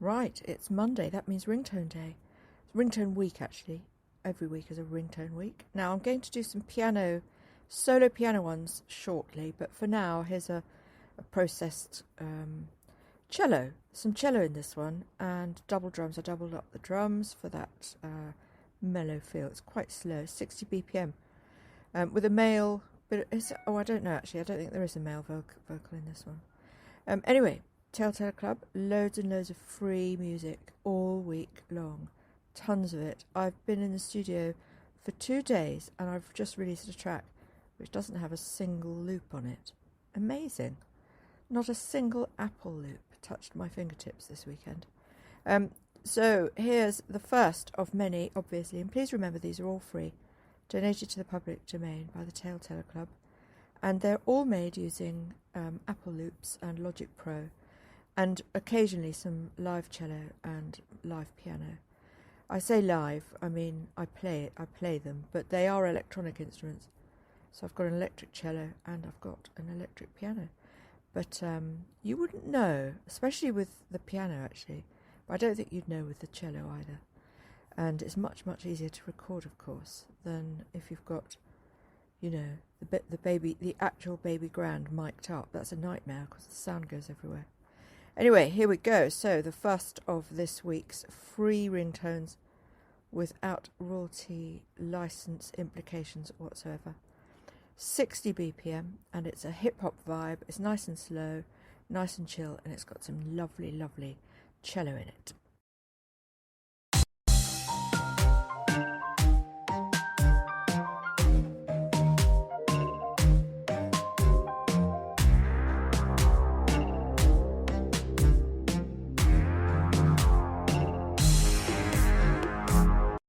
Right, it's Monday. That means ringtone day. It's ringtone week, actually. Every week is a ringtone week. Now, I'm going to do some solo piano ones shortly, but for now, here's a processed cello. Some cello in this one, and double drums. I doubled up the drums for that mellow feel. It's quite slow, 60 BPM, with a male. But I don't know actually. I don't think there is a male vocal in this one. Anyway, Telltale Club, loads and loads of free music all week long, tons of it. I've been in the studio for 2 days, and I've just released a track which doesn't have a single loop on it. Amazing. Not a single Apple loop touched my fingertips this weekend. So here's the first of many, obviously, and please remember these are all free, donated to the public domain by the Telltale Club, and they're all made using Apple loops and Logic Pro, and occasionally some live cello and live piano. I say live, I mean I play them, but they are electronic instruments. So I've got an electric cello and I've got an electric piano. But you wouldn't know, especially with the piano actually, but I don't think you'd know with the cello either. And it's much, much easier to record, of course, than if you've got, the actual baby grand mic'd up. That's a nightmare because the sound goes everywhere. Anyway, here we go. So the first of this week's free ringtones without royalty license implications whatsoever. 60 BPM, and it's a hip-hop vibe. It's nice and slow, nice and chill, and it's got some lovely, lovely cello in it.